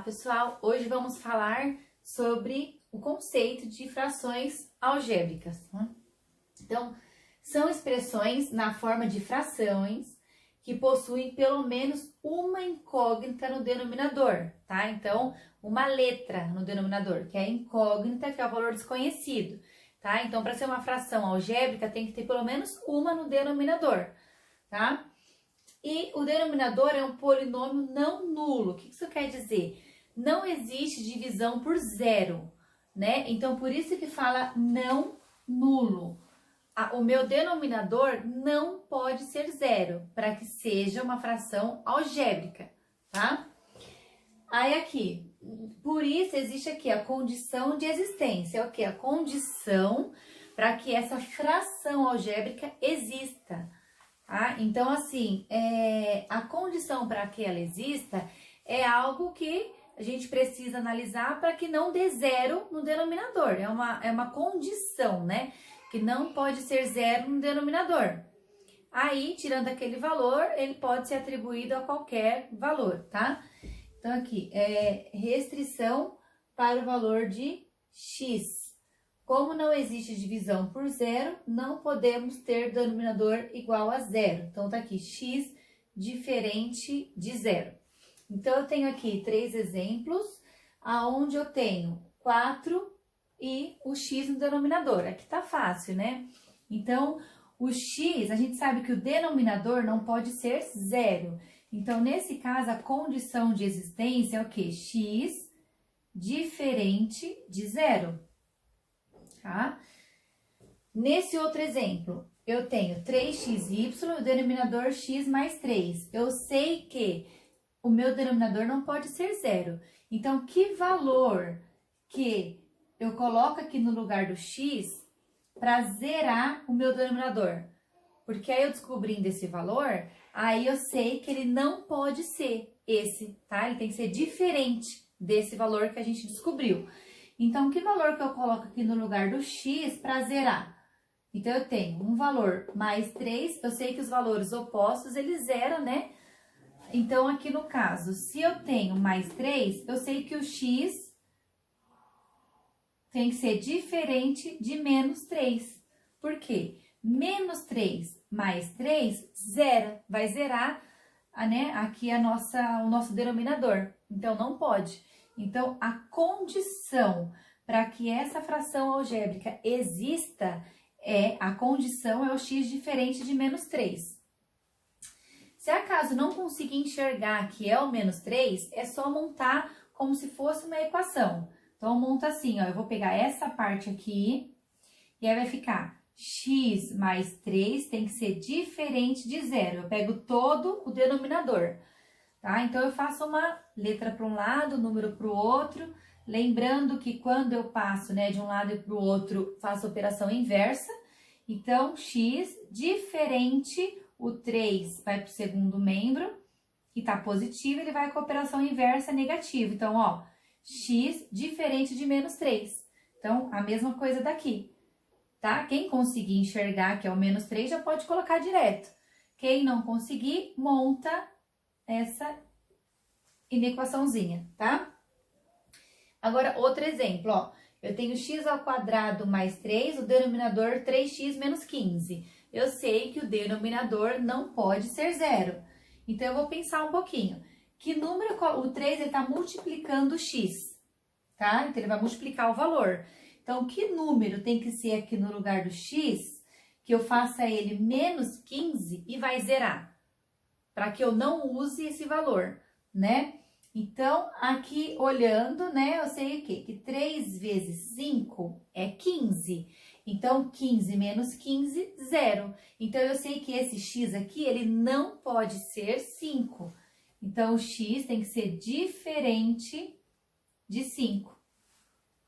pessoal, hoje vamos falar sobre o conceito de frações algébricas. Então, são expressões na forma de frações que possuem pelo menos uma incógnita no denominador, tá? Então, uma letra no denominador, que é a incógnita, que é o valor desconhecido, tá? Então, para ser uma fração algébrica, tem que ter pelo menos uma no denominador, tá? E o denominador é um polinômio não nulo. O que isso quer dizer? Não existe divisão por zero, né? Então, por isso que fala não nulo. O meu denominador não pode ser zero, para que seja uma fração algébrica, tá? Aí aqui, por isso existe aqui a condição de existência. É o quê? A condição para que essa fração algébrica exista. Ah, então, assim, a condição para que ela exista é algo que a gente precisa analisar para que não dê zero no denominador. É uma condição, né? Que não pode ser zero no denominador. Aí, tirando aquele valor, ele pode ser atribuído a qualquer valor, tá? Então, aqui, restrição para o valor de x. Como não existe divisão por zero, não podemos ter denominador igual a zero. Então, tá aqui, x diferente de zero. Então, eu tenho aqui 3 exemplos, aonde eu tenho 4 e o x no denominador. Aqui tá fácil, né? Então, o x, a gente sabe que o denominador não pode ser zero. Então, nesse caso, a condição de existência é o quê? X diferente de zero. Tá? Nesse outro exemplo, eu tenho 3xy, o denominador x mais 3. Eu sei que o meu denominador não pode ser zero. Então, que valor que eu coloco aqui no lugar do x para zerar o meu denominador? Porque aí eu descobrindo esse valor, aí eu sei que ele não pode ser esse, tá? Ele tem que ser diferente desse valor que a gente descobriu. Então, que valor que eu coloco aqui no lugar do x para zerar? Então, eu tenho um valor mais 3, eu sei que os valores opostos, eles zeram, né? Então, aqui no caso, se eu tenho mais 3, eu sei que o x tem que ser diferente de menos 3. Por quê? Menos 3 mais 3, zera. Vai zerar, né, aqui o nosso denominador. Então, não pode. Então, a condição para que essa fração algébrica exista a condição é o x diferente de menos 3. Se acaso não conseguir enxergar que é o menos 3, é só montar como se fosse uma equação. Então, monta assim, ó, eu vou pegar essa parte aqui e aí vai ficar x mais 3 tem que ser diferente de zero. Eu pego todo o denominador. Tá? Então, eu faço uma letra para um lado, número para o outro, lembrando que quando eu passo, né, de um lado para o outro, faço operação inversa. Então, x diferente, o 3 vai para o segundo membro, que está positivo, ele vai com a operação inversa negativa. Então, ó, x diferente de menos 3. Então, a mesma coisa daqui, tá? Quem conseguir enxergar que é o menos 3, já pode colocar direto. Quem não conseguir, monta essa inequaçãozinha, tá? Agora, outro exemplo, ó. Eu tenho x ao quadrado mais 3, o denominador 3x menos 15. Eu sei que o denominador não pode ser zero. Então, eu vou pensar um pouquinho. Que número, o 3, ele tá multiplicando o x, tá? Então, ele vai multiplicar o valor. Então, que número tem que ser aqui no lugar do x, que eu faça ele menos 15 e vai zerar? Para que eu não use esse valor, né? Então, aqui olhando, né, eu sei o quê? Que 3 vezes 5 é 15. Então, 15 menos 15, zero. Então, eu sei que esse x aqui, ele não pode ser 5. Então, o x tem que ser diferente de 5,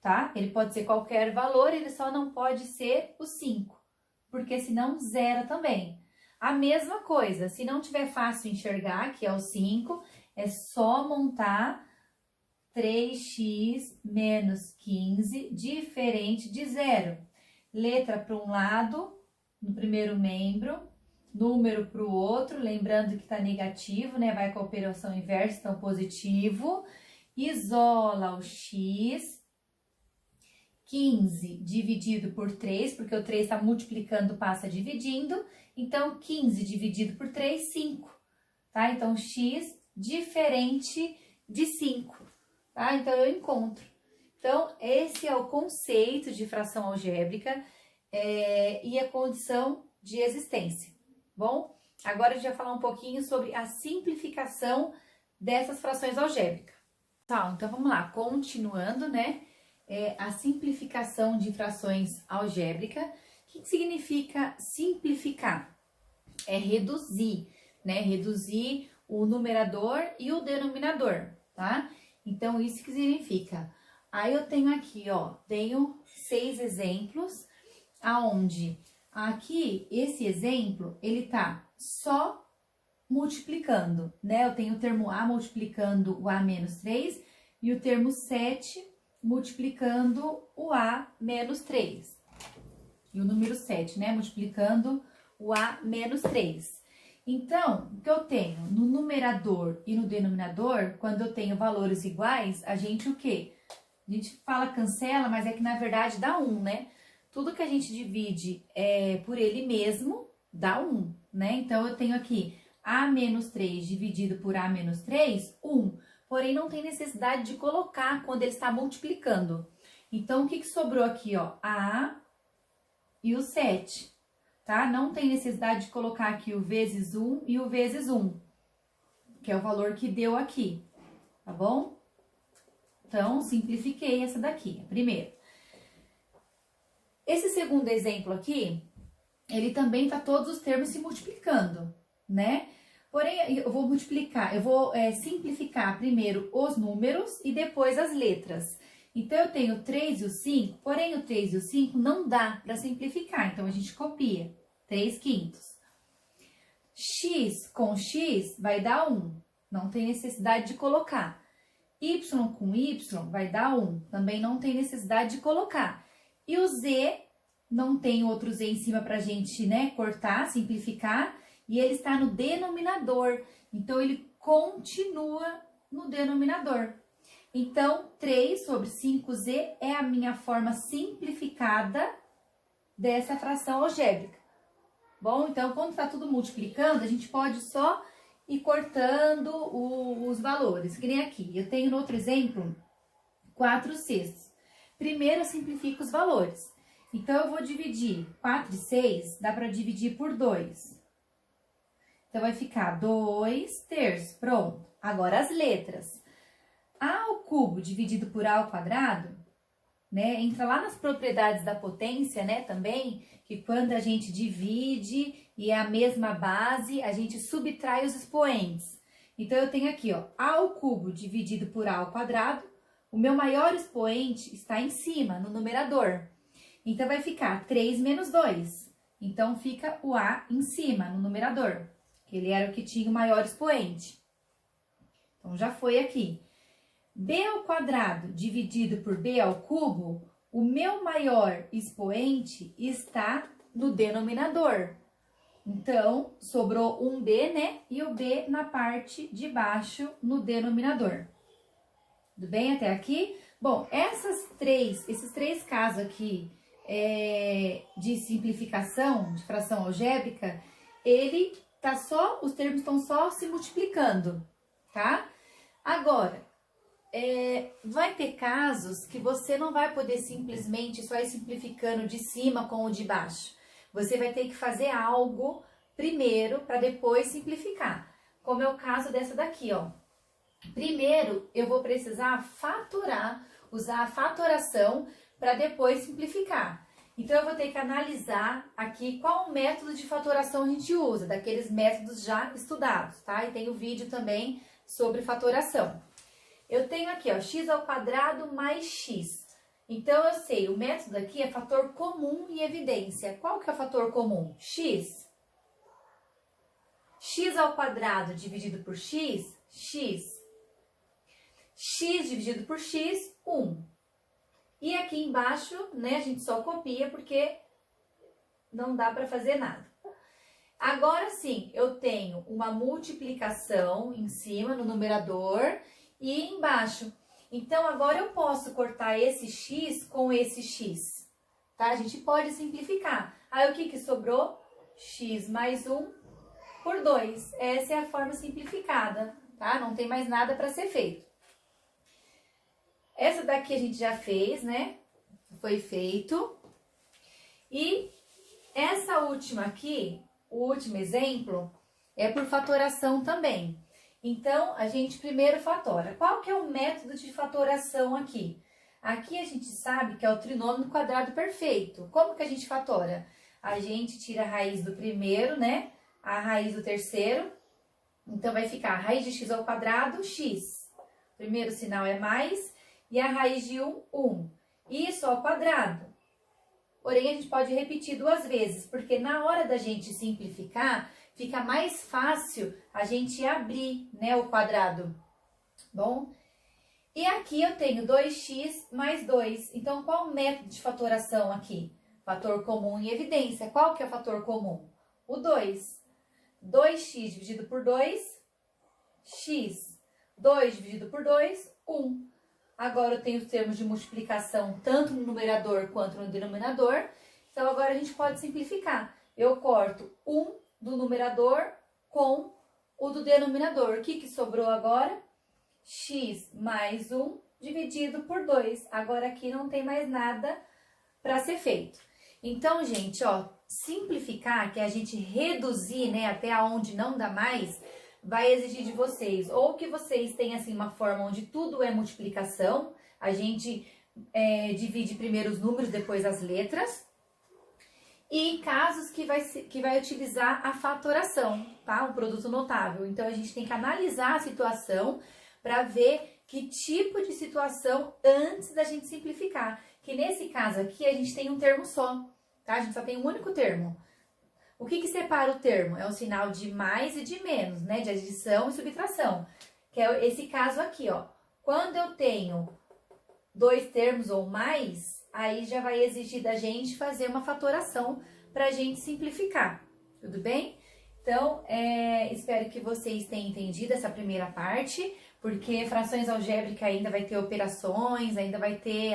tá? Ele pode ser qualquer valor, ele só não pode ser o 5, porque senão zera também. A mesma coisa, se não tiver fácil enxergar, que é o 5, é só montar 3x menos 15 diferente de zero. Letra para um lado, no primeiro membro, número para o outro, lembrando que está negativo, né? Vai com a operação inversa, então positivo. isola o x, 15 dividido por 3, porque o 3 está multiplicando, passa dividindo, então 15 dividido por 3, 5, tá? Então, x diferente de 5, tá? Então, eu encontro. Então, esse é o conceito de fração algébrica e a condição de existência, bom? Agora, a gente vai falar um pouquinho sobre a simplificação dessas frações algébricas. Tá, então vamos lá, continuando, né? A simplificação de frações algébricas. O que significa simplificar? É reduzir, né? Reduzir o numerador e o denominador, tá? Então, isso que significa. Aí, eu tenho aqui, ó, tenho 6 exemplos, aonde aqui, esse exemplo, ele tá só multiplicando, né? Eu tenho o termo A multiplicando o A menos 3 e o termo 7 multiplicando o A menos 3. E o número 7, né? Multiplicando o A menos 3. Então, o que eu tenho no numerador e no denominador, quando eu tenho valores iguais, a gente o quê? A gente fala cancela, mas é que na verdade dá 1, né? Tudo que a gente divide por ele mesmo dá 1, né? Então, eu tenho aqui A menos 3 dividido por A menos 3, 1. Porém, não tem necessidade de colocar quando ele está multiplicando. Então, o que sobrou aqui, ó? A e o 7, tá? Não tem necessidade de colocar aqui o vezes 1 e o vezes 1, que é o valor que deu aqui, tá bom? Então, simplifiquei essa daqui, a primeira. Esse segundo exemplo aqui, ele também tá todos os termos se multiplicando, né? Porém, eu vou multiplicar, eu vou simplificar primeiro os números e depois as letras. Então, eu tenho o 3 e o 5, porém o 3 e o 5 não dá para simplificar, então a gente copia, 3 quintos. X com X vai dar 1, não tem necessidade de colocar. Y com Y vai dar 1, também não tem necessidade de colocar. E o Z, não tem outro Z em cima para a gente, né, cortar, simplificar, e ele está no denominador, então ele continua no denominador. Então, 3 sobre 5Z é a minha forma simplificada dessa fração algébrica. Bom, então, quando está tudo multiplicando, a gente pode só ir cortando os valores, que nem aqui. Eu tenho no outro exemplo, 4/6. Primeiro, eu simplifico os valores. Então, eu vou dividir 4 e 6, dá para dividir por 2. Então, vai ficar 2/3. Pronto. Agora, as letras. A ao cubo dividido por A ao quadrado, né? Entra lá nas propriedades da potência, né? Também, que quando a gente divide e é a mesma base, a gente subtrai os expoentes. Então, eu tenho aqui, ó, A ao cubo dividido por A ao quadrado. O meu maior expoente está em cima, no numerador. Então, vai ficar 3 menos 2. Então, fica o A em cima, no numerador. Ele era o que tinha o maior expoente. Então, já foi aqui. B ao quadrado dividido por B ao cubo, o meu maior expoente está no denominador. Então, sobrou um B, né? E o B na parte de baixo, no denominador. Tudo bem até aqui? Bom, esses três casos aqui de simplificação, de fração algébrica, os termos estão só se multiplicando, tá? Agora, vai ter casos que você não vai poder simplesmente só ir simplificando de cima com o de baixo. Você vai ter que fazer algo primeiro para depois simplificar. Como é o caso dessa daqui, ó. Primeiro, eu vou precisar fatorar, usar a fatoração para depois simplificar. Então, eu vou ter que analisar aqui qual método de fatoração a gente usa, daqueles métodos já estudados, tá? E tem o vídeo também sobre fatoração. Eu tenho aqui, ó, x ao quadrado mais x. Então, eu sei, o método aqui é fator comum em evidência. Qual que é o fator comum? X. X ao quadrado dividido por x, x. X dividido por x, 1. E aqui embaixo, né, a gente só copia porque não dá para fazer nada. Agora sim, eu tenho uma multiplicação em cima, no numerador, e embaixo. Então, agora eu posso cortar esse x com esse x, tá? A gente pode simplificar. Aí, o que que sobrou? X mais 1 por 2. Essa é a forma simplificada, tá? Não tem mais nada para ser feito. Essa daqui a gente já fez, né? Foi feito. E essa última aqui, o último exemplo, é por fatoração também. Então, a gente primeiro fatora. Qual que é o método de fatoração aqui? Aqui a gente sabe que é o trinômio quadrado perfeito. Como que a gente fatora? A gente tira a raiz do primeiro, né? A raiz do terceiro. Então, vai ficar a raiz de x ao quadrado, x. Primeiro sinal é mais. E a raiz de 1, 1. Isso ao quadrado. Porém, a gente pode repetir 2 vezes, porque na hora da gente simplificar, fica mais fácil a gente abrir, né, o quadrado. Bom? E aqui eu tenho 2x mais 2. Então, qual o método de fatoração aqui? Fator comum em evidência. Qual que é o fator comum? O 2. 2x dividido por 2, x. 2 dividido por 2, 1. Agora eu tenho os termos de multiplicação tanto no numerador quanto no denominador. Então, agora a gente pode simplificar. Eu corto 1 do numerador com o do denominador. O que que sobrou agora? X mais 1 dividido por 2. Agora aqui não tem mais nada para ser feito. Então, gente, ó, simplificar, que é a gente reduzir, né, até onde não dá mais, vai exigir de vocês, ou que vocês tenham, assim, uma forma onde tudo é multiplicação, a gente divide primeiro os números, depois as letras, e casos que vai utilizar a fatoração, tá? Um produto notável. Então, a gente tem que analisar a situação para ver que tipo de situação antes da gente simplificar. Que nesse caso aqui, a gente tem um termo só, tá? A gente só tem um único termo. O que que separa o termo? É o sinal de mais e de menos, né? De adição e subtração. Que é esse caso aqui, ó. Quando eu tenho 2 termos ou mais, aí já vai exigir da gente fazer uma fatoração para a gente simplificar. Tudo bem? Então, espero que vocês tenham entendido essa primeira parte, porque frações algébricas ainda vai ter operações, ainda vai ter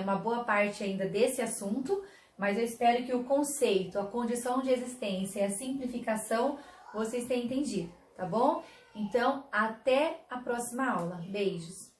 uma boa parte ainda desse assunto, mas eu espero que o conceito, a condição de existência e a simplificação vocês tenham entendido, tá bom? Então, até a próxima aula. Beijos!